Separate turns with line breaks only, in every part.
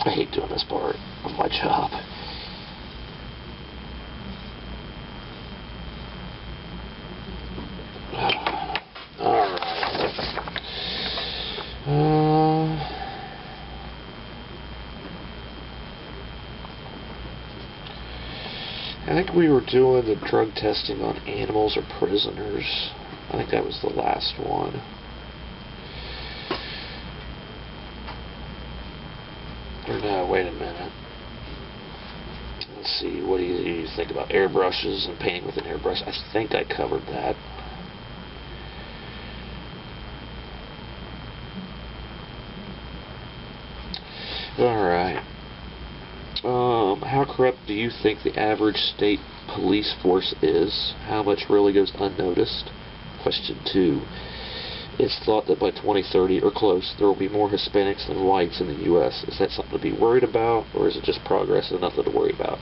I hate doing this part of my job. Alright. I think we were doing the drug testing on animals or prisoners. I think that was the last one. Or no, wait a minute. Let's see, what do you think about airbrushes and painting with an airbrush? I think I covered that. Alright. How corrupt do you think the average state police force is? How much really goes unnoticed? Question 2. It's thought that by 2030 or close, there will be more Hispanics than whites in the U.S. Is that something to be worried about, or is it just progress and nothing to worry about?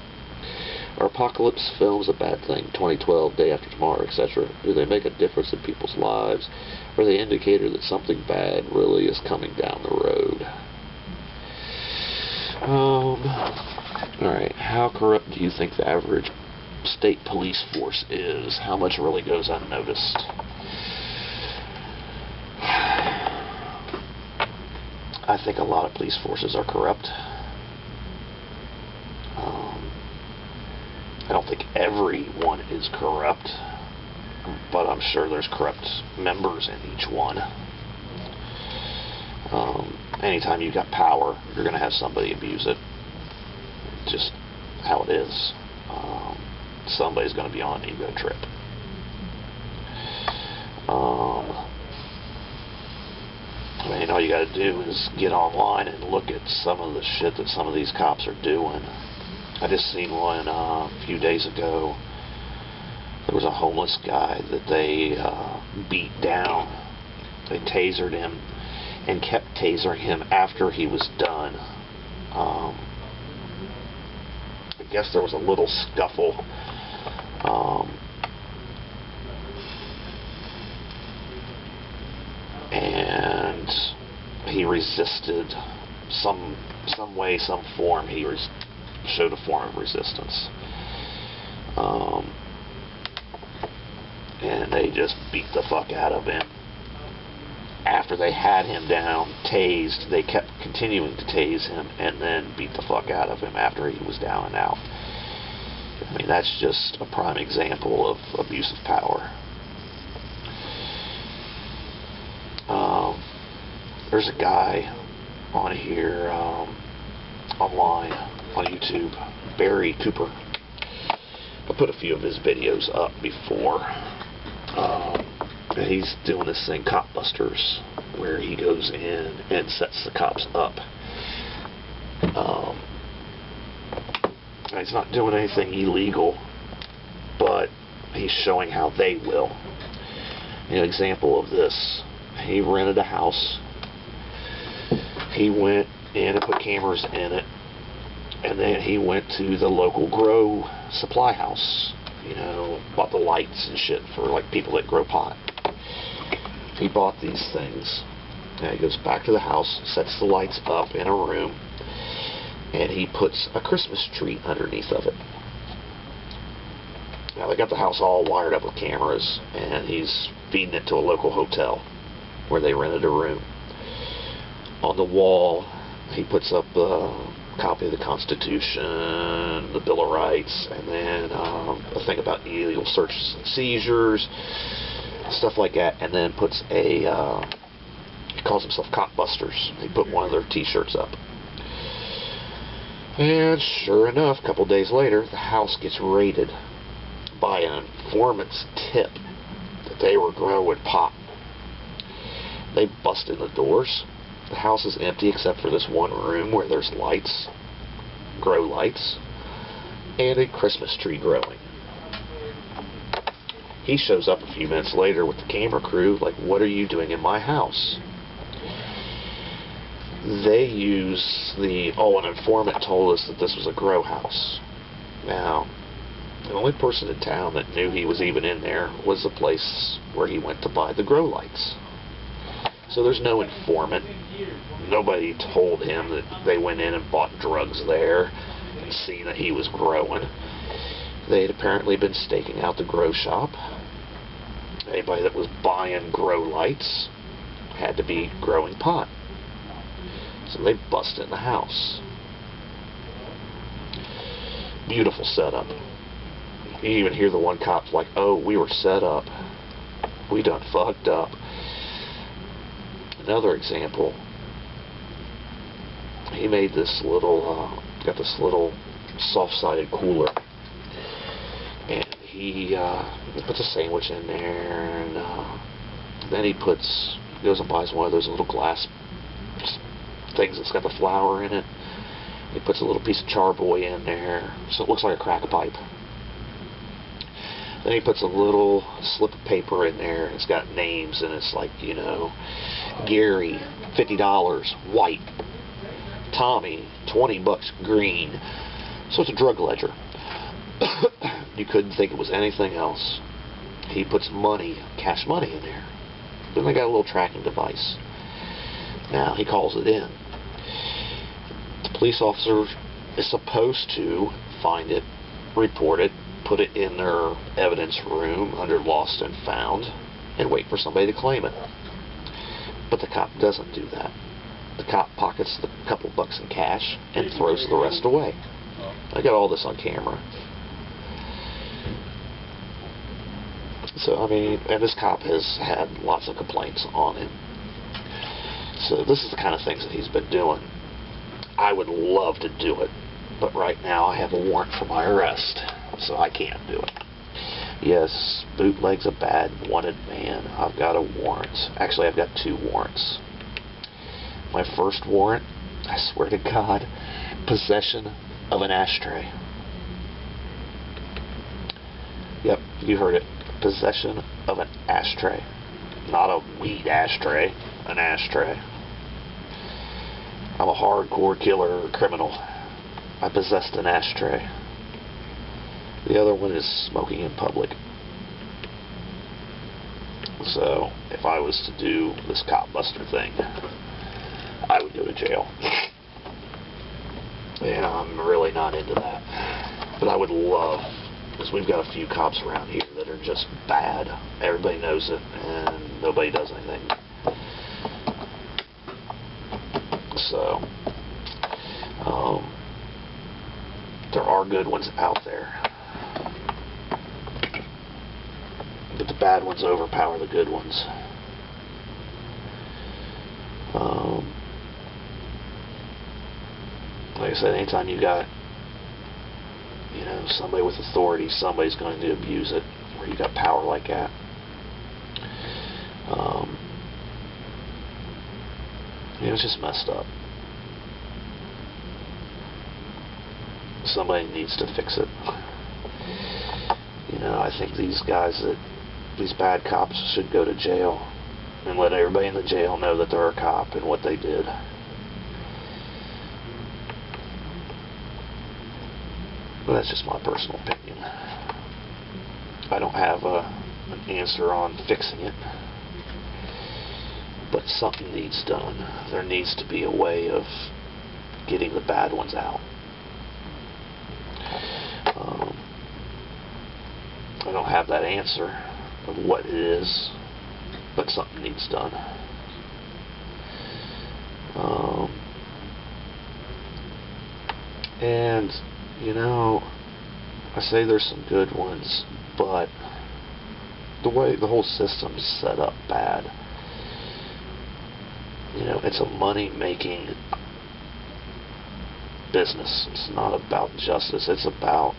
Are apocalypse films a bad thing? 2012, Day After Tomorrow, etc. Do they make a difference in people's lives? Or are they an indicator that something bad really is coming down the road? Alright, how corrupt do you think the average state police force is? How much really goes unnoticed? I think a lot of police forces are corrupt. I don't think everyone is corrupt, but I'm sure there's corrupt members in each one. Anytime you've got power, you're going to have somebody abuse it. Just how it is. Somebody's going to be on an ego trip. I mean, all you got to do is get online and look at some of the shit that some of these cops are doing. I just seen one a few days ago. There was a homeless guy that they beat down. They tasered him and kept tasering him after he was done. I guess there was a little scuffle. And he resisted some way, some form. He showed a form of resistance. And they just beat the fuck out of him. After they had him down, tased, they kept continuing to tase him and then beat the fuck out of him after he was down and out. I mean, that's just a prime example of abuse of power. There's a guy on here, online, on YouTube, Barry Cooper. I put a few of his videos up before. He's doing this thing, Cop Busters, where he goes in and sets the cops up. He's not doing anything illegal, but he's showing how they will. An example of this, he rented a house. He went in and put cameras in it, and then he went to the local grow supply house. Bought the lights and shit for like people that grow pot. He bought these things. Now he goes back to the house, sets the lights up in a room, and he puts a Christmas tree underneath of it. Now they got the house all wired up with cameras, and he's feeding it to a local hotel where they rented a room. On the wall, he puts up a copy of the Constitution, the Bill of Rights, and then a thing about illegal searches and seizures, stuff like that, and then puts he calls himself Cop Busters. He put one of their t-shirts up. And sure enough, a couple days later, the house gets raided by an informant's tip that they were growing pot. They bust in the doors. The house is empty except for this one room where there's lights, grow lights, and a Christmas tree growing. He shows up a few minutes later with the camera crew, like, what are you doing in my house? They use an informant told us that this was a grow house. Now, the only person in town that knew he was even in there was the place where he went to buy the grow lights. So there's no informant. Nobody told him that they went in and bought drugs there and seen that he was growing. They had apparently been staking out the grow shop. Anybody that was buying grow lights had to be growing pot. So they busted in the house. Beautiful setup. You even hear the one cop's like, "Oh, we were set up. We done fucked up." Another example, he made this little, got this little soft-sided cooler, and he puts a sandwich in there, and then he goes and buys one of those little glass things that's got the flour in it. He puts a little piece of charboy in there, so it looks like a crack pipe. Then he puts a little slip of paper in there, and it's got names, and it's like, you know, Gary, $50, white. Tommy, $20, green. So it's a drug ledger. You couldn't think it was anything else. He puts money, cash money in there. Then they got a little tracking device. Now he calls it in. The police officer is supposed to find it, report it, put it in their evidence room under lost and found, and wait for somebody to claim it. But the cop doesn't do that. The cop pockets the couple bucks in cash and throws the rest away. I got all this on camera. So, I mean, and this cop has had lots of complaints on him. So this is the kind of things that he's been doing. I would love to do it, but right now I have a warrant for my arrest, so I can't do it. Yes, bootleg's a bad wanted man. I've got a warrant. Actually, I've got 2 warrants. My first warrant, I swear to God, possession of an ashtray. Yep, you heard it. Possession of an ashtray. Not a weed ashtray, an ashtray. I'm a hardcore killer criminal. I possessed an ashtray. The other one is smoking in public. So, if I was to do this cop buster thing, I would go to jail. And I'm really not into that. But I would love, because we've got a few cops around here that are just bad. Everybody knows it, and nobody does anything. So, there are good ones out there. But the bad ones overpower the good ones. Like I said, anytime you got, you know, somebody with authority, somebody's going to abuse it, or you got power like that. You know, it's just messed up. Somebody needs to fix it. You know, I think these bad cops should go to jail and let everybody in the jail know that they're a cop and what they did. But that's just my personal opinion. I don't have an answer on fixing it. But something needs done. There needs to be a way of getting the bad ones out. I don't have that answer of what it is, but something needs done. And, you know, I say there's some good ones, but the way the whole system's set up bad. You know, it's a money-making business. It's not about justice. It's about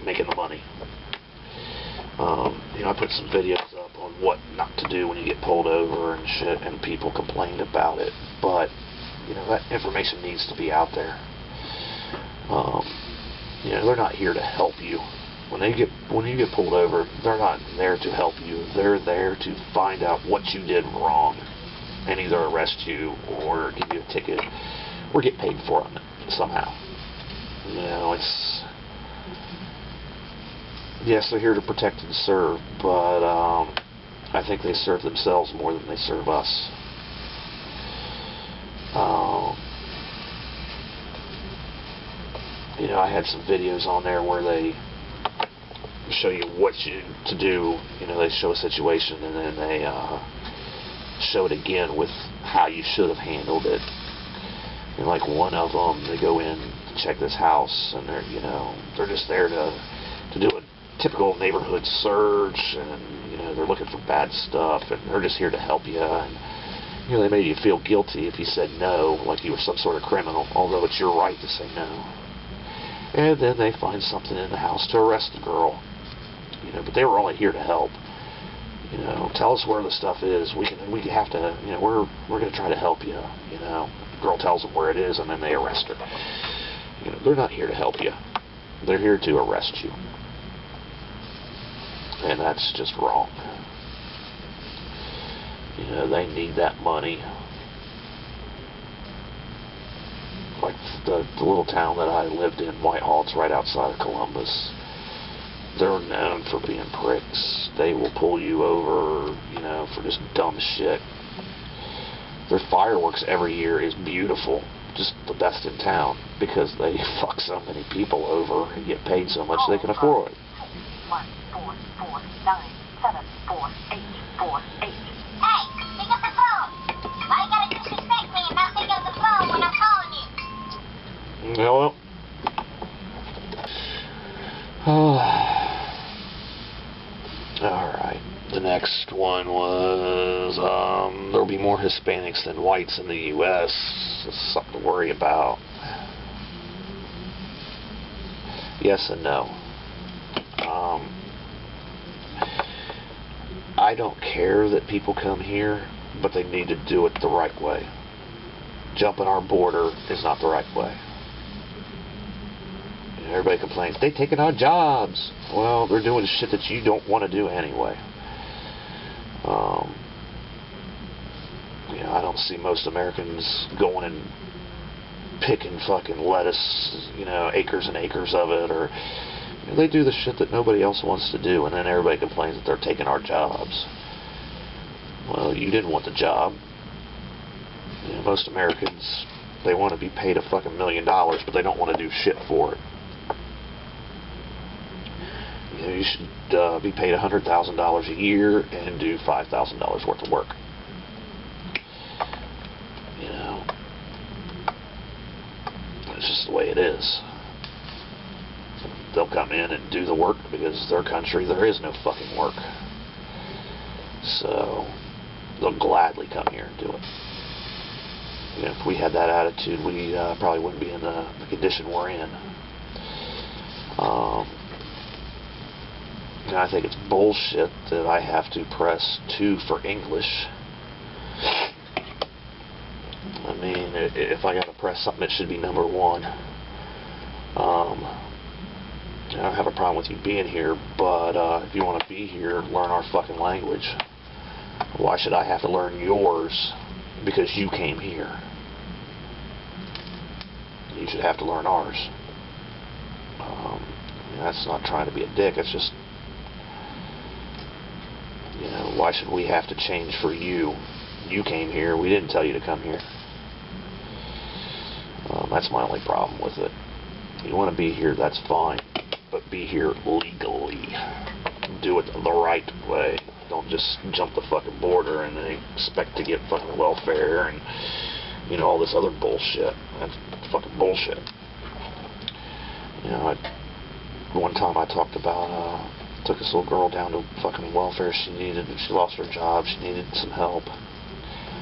making the money. You know, I put some videos up on what not to do when you get pulled over and shit, and people complained about it. But, you know, that information needs to be out there. You know, they're not here to help you. When you get pulled over, they're not there to help you. They're there to find out what you did wrong and either arrest you or give you a ticket or get paid for it somehow. You know, yes, they're here to protect and serve, but I think they serve themselves more than they serve us. You know, I had some videos on there where they show you what to do. You know, they show a situation and then they show it again with how you should have handled it. And like one of them, they go in to check this house, and they're just there to do a typical neighborhood search, and they're looking for bad stuff, and they're just here to help you. And they made you feel guilty if you said no, like you were some sort of criminal, although it's your right to say no. And then they find something in the house to arrest the girl. But they were only here to help. Tell us where the stuff is. We have to. We're going to try to help you. The girl tells them where it is, and then they arrest her. They're not here to help you. They're here to arrest you, and that's just wrong. They need that money. Like the little town that I lived in, Whitehall, it's right outside of Columbus. They're known for being pricks. They will pull you over, for just dumb shit. Their fireworks every year is beautiful, just the best in town, because they fuck so many people over and get paid so much they can afford it.
1 4 4 9 7 4 8 4 8. Hey, pick up the phone. Why you gotta disrespect me and not pick up the phone when I'm calling you?
Well. Alright, the next one was, there'll be more Hispanics than whites in the U.S. It's something to worry about. Yes and no. I don't care that people come here, but they need to do it the right way. Jumping our border is not the right way. Everybody complains, they're taking our jobs. Well, they're doing shit that you don't want to do anyway. I don't see most Americans going and picking fucking lettuce, acres and acres of it, or they do the shit that nobody else wants to do, and then everybody complains that they're taking our jobs. Well, you didn't want the job. Most Americans, they want to be paid a fucking $1 million, but they don't want to do shit for it. You should be paid $100,000 a year and do $5,000 worth of work. It's just the way it is. They'll come in and do the work because their country, there is no fucking work. So they'll gladly come here and do it. If we had that attitude, we probably wouldn't be in the condition we're in. I think it's bullshit that I have to press 2 for English. I mean, if I got to press something, it should be number 1. I don't have a problem with you being here, but if you want to be here, learn our fucking language. Why should I have to learn yours because you came here? You should have to learn ours. That's not trying to be a dick. It's just, why should we have to change for you? You came here. We didn't tell you to come here. That's my only problem with it. You want to be here, that's fine. But be here legally. Do it the right way. Don't just jump the fucking border and then expect to get fucking welfare and, all this other bullshit. That's fucking bullshit. One time I talked about, took this little girl down to fucking welfare. She lost her job. She needed some help.